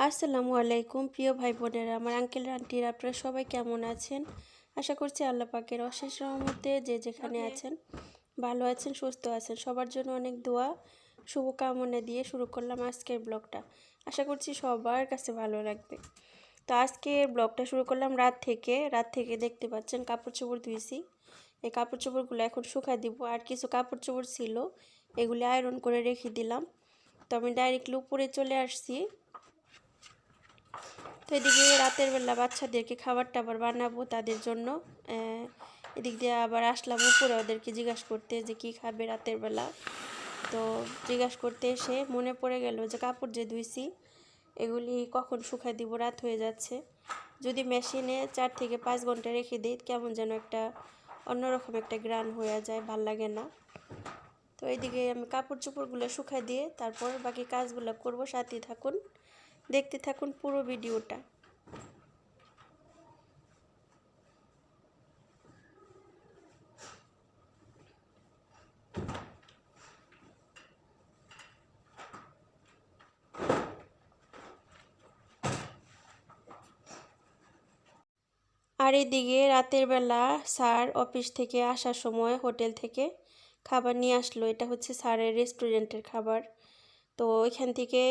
আসসালামু আলাইকুম প্রিয় ভাই বোনেরা, আমার আঙ্কেল আন্টিরা, আপনারা সবাই কেমন আছেন? আশা করছি আল্লাহ পাকের অশেষ রহমতে যে যেখানে আছেন ভালো আছেন, সুস্থ আছেন। সবার জন্য অনেক দোয়া শুভকামনা দিয়ে শুরু করলাম আজকের ব্লগটা। আশা করছি সবার কাছে ভালো লাগবে। তো আজকের ব্লগটা শুরু করলাম রাত থেকে দেখতে পাচ্ছেন কাপড় চোপড় ধুইছি। এই কাপড় চোপড়গুলো এখন শুকায় দিব। আর কিছু কাপড় চোপড় ছিল, এগুলি আয়রন করে রেখে দিলাম। তো আমি ডাইরেক্টলি উপরে চলে আসছি। তো এদিকে রাতের বেলা বাচ্চাদেরকে খাবার টাবার বানাবো তাদের জন্য। এদিক দিয়ে আবার আসলাম উপরে ওদেরকে জিজ্ঞাসা করতে যে কি খাবে রাতের বেলা। তো জিজ্ঞাসা করতে এসে মনে পড়ে গেল যে কাপড় যে ধুইছি এগুলি কখন শুকাই দিব, রাত হয়ে যাচ্ছে। যদি মেশিনে 4 থেকে 5 ঘন্টা রেখে দিই কেমন যেন একটা অন্যরকম একটা গ্রান হয়ে যায়, ভাল লাগে না। তো এইদিকে আমি কাপড় চোপড়গুলো শুকাই দিয়ে তারপর বাকি কাজগুলো করব। সাথে থাকুন, দেখতে থাকুন পুরো ভিডিওটা। আর এদিকে রাতের বেলা স্যার অফিস থেকে আসার সময় হোটেল থেকে খাবার নিয়ে আসলো। এটা হচ্ছে স্যারের রেস্টুরেন্টের খাবার। তো ওইখান থেকে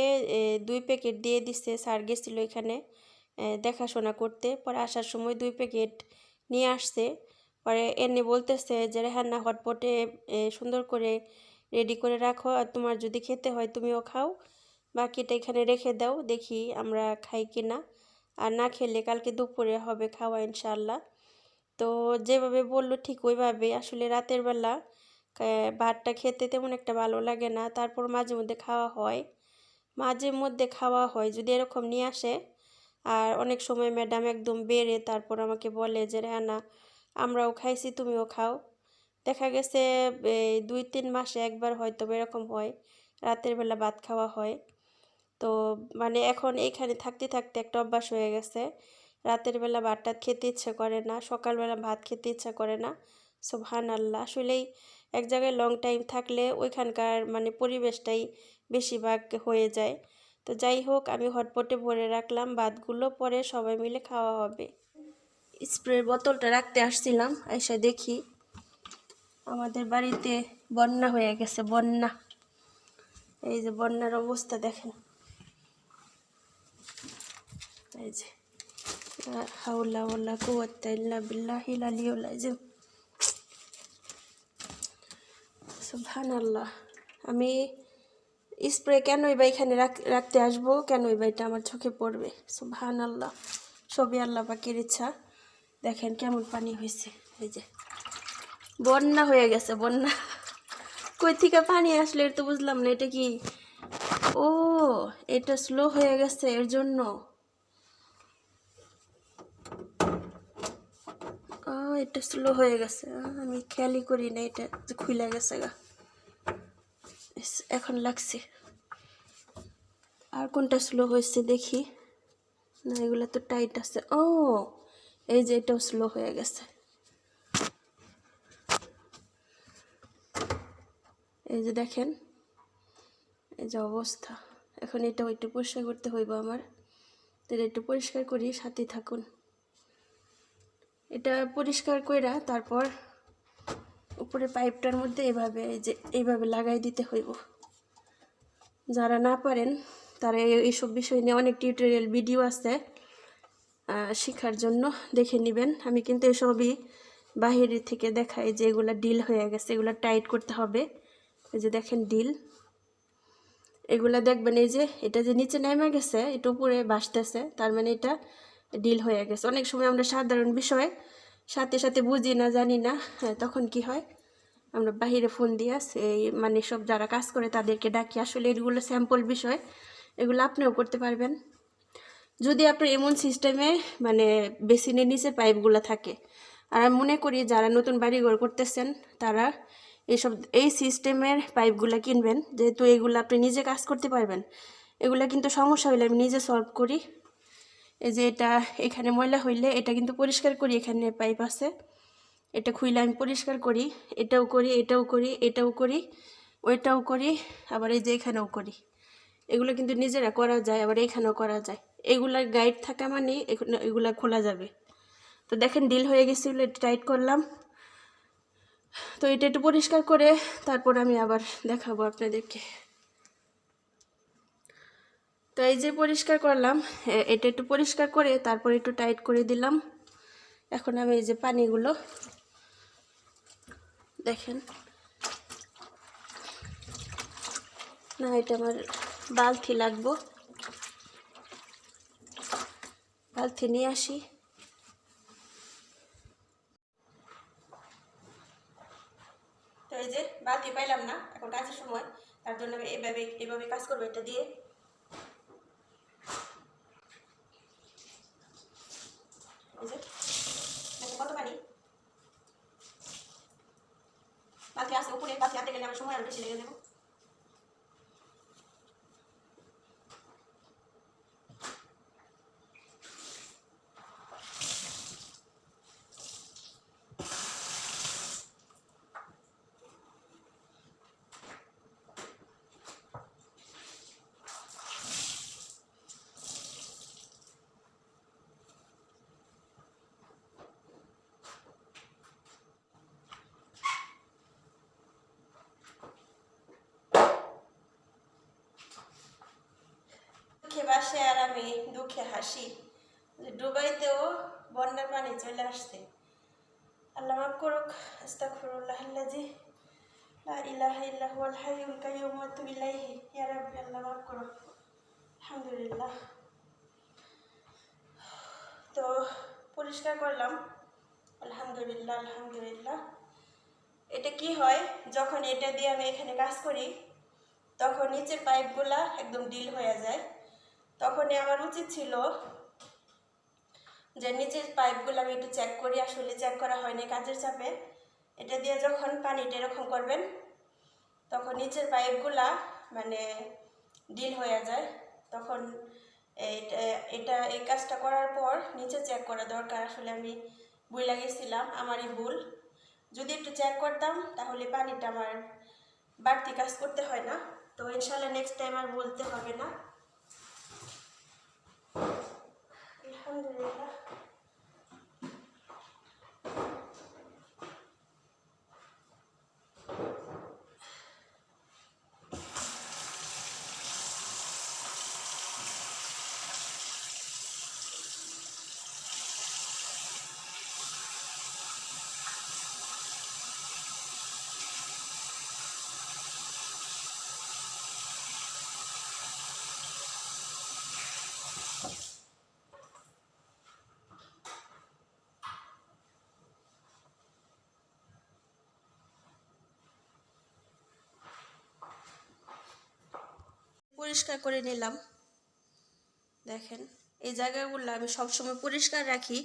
2 প্যাকেট দিয়ে দিচ্ছে। স্যার গেছিলো এখানে দেখাশোনা করতে, পরে আসার সময় 2 প্যাকেট নিয়ে আসছে। পরে এনে বলতেছে যে রেহান্না হটপটে সুন্দর করে রেডি করে রাখো, আর তোমার যদি খেতে হয় তুমিও খাও, বাকিটা এখানে রেখে দাও, দেখি আমরা খাই কি না। আর না খেলে কালকে দুপুরে হবে খাওয়া ইনশাল্লাহ। তো যেভাবে বললো ঠিক ওইভাবে। আসলে রাতের বেলা ভাতটা খেতে তেমন একটা ভালো লাগে না, তারপর মাঝে মধ্যে খাওয়া হয় যদি এরকম নিয়ে আসে। আর অনেক সময় ম্যাডাম একদম বেড়ে তারপর আমাকে বলে যে রেহানা আমরাও খাইছি তুমিও খাও। দেখা গেছে 2-3 মাসে একবার হয়তো এরকম হয়, রাতের বেলা ভাত খাওয়া হয়। তো মানে এখন এখানে থাকতে থাকতে একটা অভ্যাস হয়ে গেছে, রাতের বেলা ভাতটা খেতে ইচ্ছা করে না, সকালবেলা ভাত খেতে ইচ্ছা করে না। সুবহানাল্লাহ। আসলেই এক জায়গায় লং টাইম থাকলে ওইখানকার মানে পরিবেশটাই বেশিরভাগ হয়ে যায়। তো যাই হোক, আমি হটপটে ভরে রাখলাম ভাতগুলো, পরে সবাই মিলে খাওয়া হবে। স্প্রের বোতলটা রাখতে আসছিলাম, এসে দেখি আমাদের বাড়িতে বন্যা হয়ে গেছে। বন্যা, এই যে বন্যার অবস্থা দেখেন। এই যে হাওলা ওয়ালা কুওয়াত্তা ইল্লা বিল্লাহিল আলিয়্যিল আযীম। সুবহানাল্লাহ। আমি স্প্রে কেনই বা এখানে রাখতে আসবো, কেনই বা এটা আমার চোখে পড়বে? সুবহানাল্লাহ, সবই আল্লাহ পাকের ইচ্ছা। দেখেন কেমন পানি হয়েছে। এই যে বন্যা হয়ে গেছে, বন্যা। কই থেকে পানি আসলে তো বুঝলাম না। এটা কি? ও, এটা স্লো হয়ে গেছে এর জন্য। এটা স্লো হয়ে গেছে, আমি খেয়ালই করি না এটা খুলে গেছে গা। এখন লাগছে। আর কোনটা স্লো হয়েছে দেখি। না, এগুলো তো টাইট আছে। ও, এই যে এটাও স্লো হয়ে গেছে। এই যে দেখেন, এই যে অবস্থা। এখন এটাও একটু পরিষ্কার করতে হইব আমার। তাহলে একটু পরিষ্কার করি, সাথে থাকুন। এটা পরিষ্কার কইরা তারপর উপরে পাইপটার মধ্যে এইভাবে লাগাই দিতে হইব। যারা না পারেন তারা এইসব বিষয় নিয়ে অনেক টিউটোরিয়াল ভিডিও আছে, শেখার জন্য দেখে নেবেন। আমি কিন্তু এসবই বাহিরের থেকে দেখাই যে এগুলা ডিল হয়ে গেছে, এগুলা টাইট করতে হবে। এই যে দেখেন ডিল, এগুলা দেখবেন এই যে এটা যে নিচে নেমে গেছে, এটা উপরে ভাসতেছে, তার মানে এটা ডিল হয়ে গেছে। অনেক সময় আমরা সাধারণ বিষয় সাথে সাথে বুঝি না, জানি না, তখন কি হয় আমরা বাহিরে ফোন দিয়ে এই মানে সব যারা কাজ করে তাদেরকে ডাকি। আসলে এগুলো স্যাম্পল বিষয়, এগুলো আপনিও করতে পারবেন যদি আপনার এমন সিস্টেমে মানে বেসিনের নিচে পাইপগুলো থাকে। আর আমি মনে করি যারা নতুন বাড়িঘর করতেছেন তারা এই সিস্টেমের পাইপগুলো কিনবেন, যেহেতু এগুলো আপনি নিজে কাজ করতে পারবেন। এগুলো কিন্তু সমস্যা হইলে আমি নিজে সলভ করি। এই যে এটা এখানে ময়লা হইলে এটা কিন্তু পরিষ্কার করি, এখানে পাইপ আছে, এটা খুইলে আমি পরিষ্কার করি। এটাও করি, এটাও করি, এটাও করি, ওইটাও করি, আবার এই যে এখানেও করি। এগুলো কিন্তু নিজেরা করা যায়, আবার এখানেও করা যায়। এগুলার গাইড থাকা মানে এগুলা খোলা যাবে। তো দেখেন ডিল হয়ে গেছিলো, একটু টাইট করলাম। তো এটা একটু পরিষ্কার করে তারপর আমি আবার দেখাবো আপনাদেরকে। তো এই যে পরিষ্কার করলাম, এটা একটু পরিষ্কার করে তারপর একটু টাইট করে দিলাম। এখন আমি এই যে পানিগুলো দেখেন, না এটা আমার বালতি লাগবো, বালতি নিয়ে আসি। তো এই যে বালতি পাইলাম না, এখন কাজের সময়, তার জন্য আমি এভাবে কাজ করবো এটা দিয়ে। কত পানি বালতি আছে উপরে, বালতি হাতে গেলে আমার সময় আরো বেশি লেগে যাবো। দুঃখে বাসে আর আমি দুঃখে হাসি, দুবাইতেও বন্যার পানি চলে আসছে। আল্লাহ মাফ করুক। আস্তাগফিরুল্লাহাল্লাযী লা ইলাহা ইল্লা হুয়াল হাইয়ুল কাইয়্যুম ওয়া আতুবু ইলাইহি। ইয়া রাব্বি আল্লাহ মাফ করুক। আলহামদুলিল্লাহ। তো পরিষ্কার করলাম, আলহামদুলিল্লাহ আলহামদুলিল্লাহ। এটা কি হয়, যখন এটা দিয়ে আমি এখানে কাজ করি তখন নিচের পাইপগুলা একদম ডিল হয়ে যায়। তখনই আমার উচিত ছিল যে নিচের পাইপগুলো আমি একটু চেক করি, আসলে চেক করা হয়নি কাজের চাপে। এটা দিয়ে যখন পানিটা এরকম করবেন তখন নিচের পাইপগুলা মানে ডিল হয়ে যায়। তখন এই কাজটা করার পর নিচে চেক করা দরকার। আসলে আমি ভুলে গেছিলাম, আমারই ভুল। যদি একটু চেক করতাম তাহলে পানিটা আমার বাড়তি কাজ করতে হয় না। তো ইনশাল্লাহ নেক্সট টাইম আর বলতে হবে না। আলহামদুলিল্লাহ। পরিষ্কার করে নিলাম। দেখেন এই জায়গাগুলো আমি সবসময় পরিষ্কার রাখি।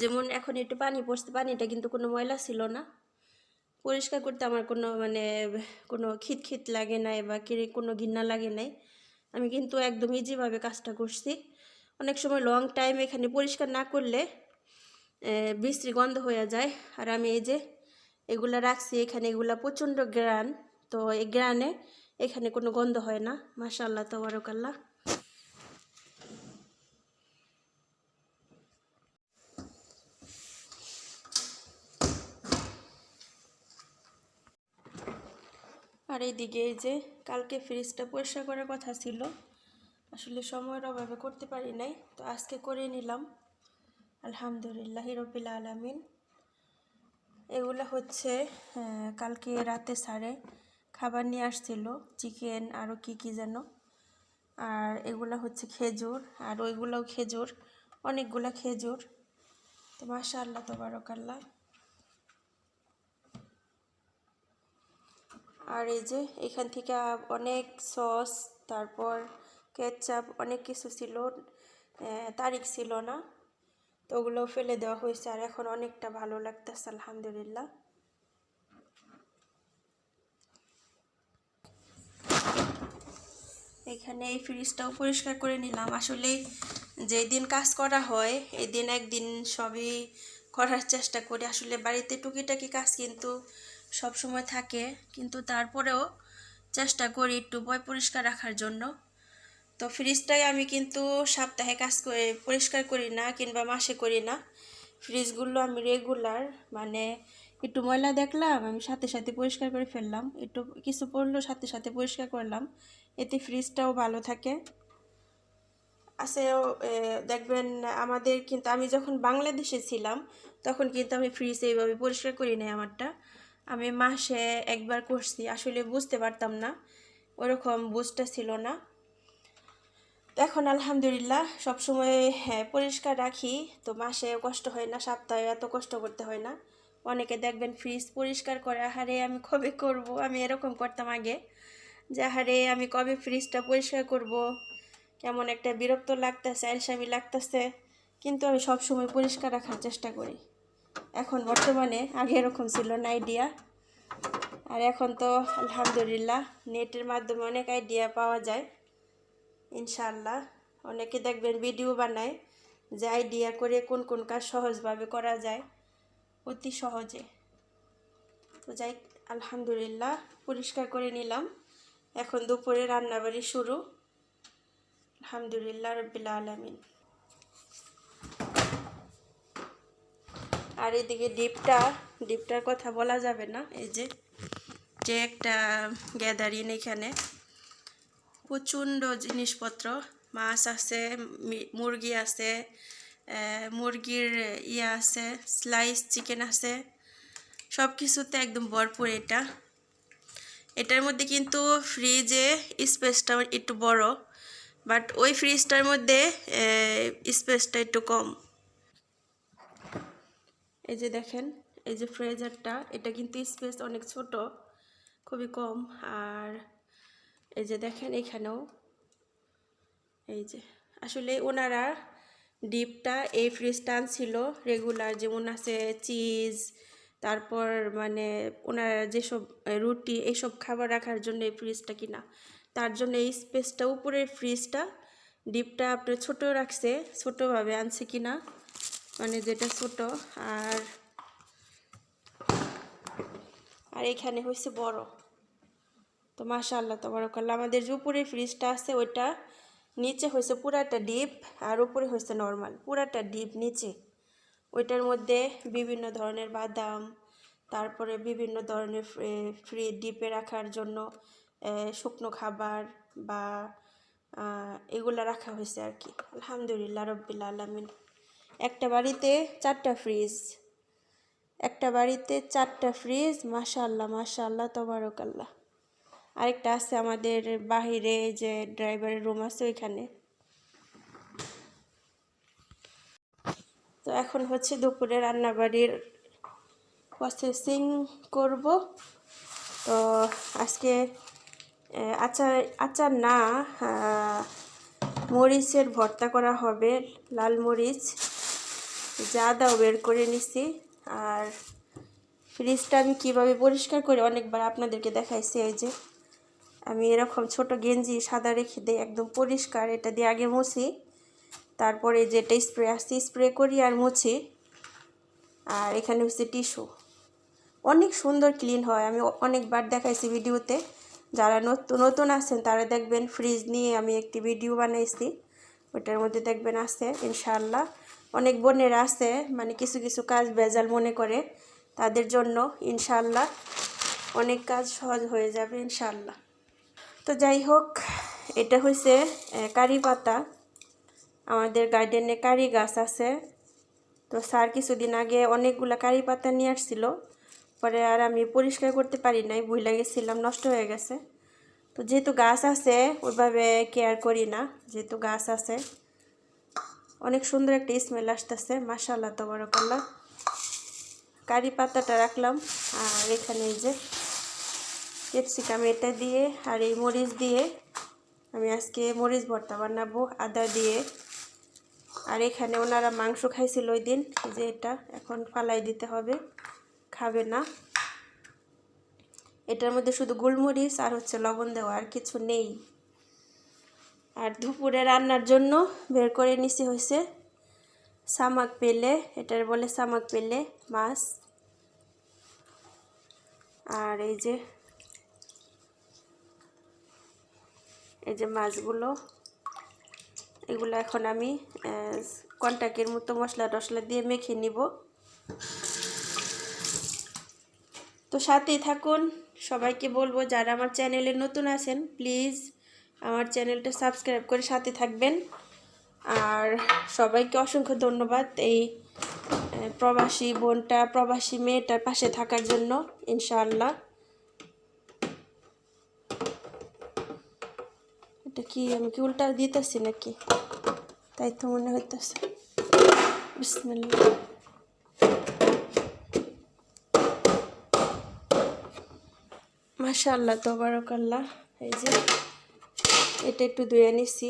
যেমন এখন একটু পানি পড়ছে, পানিটা কিন্তু কোনো ময়লা ছিল না। পরিষ্কার করতে আমার কোনো খিটখিট লাগে নাই বা কোনো ঘৃণা লাগে নাই। আমি কিন্তু একদম ইজিভাবে কাজটা করছি। অনেক সময় লং টাইম এখানে পরিষ্কার না করলে বিশ্রী গন্ধ হয়ে যায়। আর আমি এই যে এগুলা রাখছি এখানে, এগুলা প্রচণ্ড গ্রান, তো এই গ্রানে এখানে কোনো গন্ধ হয় না। মাশাআল্লাহ তাবারাকাল্লাহ। আর এইদিকে এই যে কালকে ফ্রিজটা পরিষ্কার করার কথা ছিল, আসলে সময়ের অভাবে করতে পারি নাই, তো আজকে করে নিলাম। আলহামদুলিল্লাহ রাব্বিল আলামিন। এগুলো হচ্ছে কালকে রাতে স্যারে খাবার নিয়ে আসছিল, চিকেন আরও কি যেন। আর এগুলো হচ্ছে খেজুর, আর ওইগুলোও খেজুর, অনেকগুলো খেজুর। তো মাশাআল্লাহ তাবারাকাল্লাহ। আর এই যে এখান থেকে অনেক সস, তারপর কেচাপ, অনেক কিছু ছিল, তারিখ ছিল না, তো ওগুলো ফেলে দেওয়া হয়েছে। আর এখন অনেকটা ভালো লাগতেছে আলহামদুলিল্লাহ। এখানে এই ফ্রিজটাও পরিষ্কার করে নিলাম। আসলে যেই দিন কাজ করা হয় এই দিন একদিন সবই করার চেষ্টা করি। আসলে বাড়িতে টুকিটাকি কাজ কিন্তু সব সময় থাকে, কিন্তু তারপরেও চেষ্টা করি একটু পরিষ্কার রাখার জন্য। তো ফ্রিজটাই আমি কিন্তু সপ্তাহে কাজ করে পরিষ্কার করি না কিংবা মাসে করি না। ফ্রিজগুলো আমি রেগুলার মানে একটু ময়লা দেখলাম আমি সাথে সাথে পরিষ্কার করে ফেললাম, একটু কিছু পড়লো সাথে সাথে পরিষ্কার করলাম, এতে ফ্রিজটাও ভালো থাকে। আসেও দেখবেন আমাদের কিন্তু আমি যখন বাংলাদেশে ছিলাম তখন কিন্তু আমি ফ্রিজ এইভাবে পরিষ্কার করি নাই আমারটা। আমি মাসে একবার করছি, আসলে বুঝতে পারতাম না, ওরকম বুঝটা ছিল না। এখন আলহামদুলিল্লাহ সবসময় পরিষ্কার রাখি, তো মাসে কষ্ট হয় না, সপ্তাহে এত কষ্ট করতে হয় না। অনেকে দেখবেন ফ্রিজ পরিষ্কার করে, আহারে আমি কবে করব, আমি এরকম করতাম আগে যে আহারে আমি কবে ফ্রিজটা পরিষ্কার করব, কেমন একটা বিরক্ত লাগতেছে, আলসামি লাগতেছে, কিন্তু আমি সবসময় পরিষ্কার রাখার চেষ্টা করি। এখন বর্তমানে, আগে এরকম ছিল না আইডিয়া, আর এখন তো আলহামদুলিল্লাহ নেটের মাধ্যমে অনেক আইডিয়া পাওয়া যায় ইনশাআল্লাহ। অনেকে দেখবেন ভিডিও বানায় যে আইডিয়া করে কোন কোন কাজ সহজভাবে করা যায় অতি সহজে। তো যাই, আলহামদুলিল্লাহ পরিষ্কার করে নিলাম। এখন দুপুরে রান্নাবাড়ি শুরু, আলহামদুলিল্লাহ রাব্বিল আলামিন। আর এদিকে ডিপটার কথা বলা যাবে না। এই যে যে একটা গ্যাদারিং, এখানে প্রচণ্ড জিনিসপত্র, মাছ আছে, মুরগি আছে, মুরগির ইয়ে আছে, স্লাইস চিকেন আছে, সব কিছুতে একদম ভরপুর। এটার মধ্যে কিন্তু ফ্রিজে স্পেসটা একটু বড়, বাট ওই ফ্রিজটার মধ্যে স্পেসটা একটু কম। এই যে দেখেন, এই যে ফ্রিজারটা, এটা কিন্তু স্পেস অনেক ছোট, খুবই কম। আর এই যে দেখেন এখানেও, এই যে আসলে ওনারা ডিপটা এই ফ্রিজটা আনছিল রেগুলার, যেমন আছে চিজ, তারপর মানে ওনারা যেসব রুটি এইসব খাবার রাখার জন্য এই ফ্রিজটা কিনা, তার জন্য এই স্পেসটা উপরের ফ্রিজটা ডিপটা আপনার ছোট রাখছে, ছোটোভাবে আনছে কিনা, মানে যেটা ছোট। আর আর এখানে হয়েছে বড়। তো মাশাআল্লাহ তাবারাকাল্লাহ, আমাদের যে উপরে ফ্রিজটা আছে ওইটা নিচে হয়েছে পুরাটা ডিপ, আর উপরে হয়েছে নর্মাল, পুরাটা ডিপ নিচে। ওইটার মধ্যে বিভিন্ন ধরনের বাদাম, তারপরে বিভিন্ন ধরনের ফ্রি ডিপে রাখার জন্য শুকনো খাবার বা এগুলা রাখা হয়েছে আর কি। আলহামদুলিল্লাহ রাব্বিল আলামিন। একটা বাড়িতে 4টা ফ্রিজ, একটা বাড়িতে 4টা ফ্রিজ, মাশাআল্লাহ মাশাআল্লাহ তাবারাকাল্লাহ। আরেকটা আছে আমাদের বাহিরে, যে ড্রাইভারের রুম আছে ওইখানে। তো এখন হচ্ছে দুপুরে রান্নাবাড়ির প্রসেসিং করব। তো আজকে আচার না, মরিচের ভর্তা করা হবে, লাল মরিচ যা দাও বের করে নিছি। আর ফ্রিজটা আমি কীভাবে পরিষ্কার করি অনেকবার আপনাদেরকে দেখাইছি। এই যে আমি এরকম ছোট গেঞ্জি সাদা রেখে দিই, একদম পরিষ্কার, এটা দিয়ে আগে মুছি, তারপরে যেটা স্প্রে আসছে স্প্রে করি আর মুছি। আর এখানে হচ্ছে টিস্যু, অনেক সুন্দর ক্লিন হয়, আমি অনেকবার দেখাইছি ভিডিওতে। যারা নতুন নতুন আছেন তারা দেখবেন, ফ্রিজ নিয়ে আমি একটি ভিডিও বানাইছি, ওইটার মধ্যে দেখবেন আছে ইনশাআল্লাহ। অনেক বোনেরা আছে মানে কিছু কিছু কাজ ভেজাল মনে করে, তাদের জন্য ইনশাআল্লাহ অনেক কাজ সহজ হয়ে যাবে ইনশাআল্লাহ। তো যাই হোক, এটা হচ্ছে কারি পাতা, আমাদের গার্ডেনে কারি গাছ আছে। তো স্যার কিছুদিন আগে অনেকগুলো কারি পাতা নিয়ে আসছিল, পরে আর আমি পরিষ্কার করতে পারি নাই, ভুলে গেছিলাম, নষ্ট হয়ে গেছে। তো যেহেতু গাছ আছে ওইভাবে কেয়ার করি না, যেহেতু গাছ আছে। অনেক সুন্দর একটা স্মেল আসতেছে, মাশাআল্লাহ তাবারাকাল্লাহ। কারি পাতাটা রাখলাম, আর এখানে এই যে ক্যাপসিকাম, এটা দিয়ে আর এই মরিচ দিয়ে আমি আজকে মরিচ ভর্তা বানাবো, আদা দিয়ে। আর এখানে ওনারা মাংস খাইছিল ওই দিন, যে এটা এখন ফালাই দিতে হবে, খাবে না। এটার মধ্যে শুধু গোলমরিচ আর হচ্ছে লবণ দেওয়া, আর কিছু নেই। আর দুপুরে রান্নার জন্য বের করে নিছি হয়েছে শামাক পেলে, এটার বলে শামাক পেলে মাছ। আর এই যে মাছগুলো এগুলো এখন আমি কন্টাকের মতো মশলা টশলা দিয়ে মেখে নিব। তো সাথেই থাকুন। সবাইকে বলবো যারা আমার চ্যানেলে নতুন আছেন প্লিজ আমার চ্যানেলটা সাবস্ক্রাইব করে সাথে থাকবেন। আর সবাইকে অসংখ্য ধন্যবাদ এই প্রবাসী বোনটা প্রবাসী মেয়েটার পাশে থাকার জন্য। ইনশাআল্লাহ। এটা কি আমি কি উল্টা দিতেছি নাকি? তাই তো মনে হইতেছে। বিসমিল্লাহ। মাশাআল্লাহ তাবারাকাল্লাহ। এই যে এটা একটু ধুয়ে নিছি।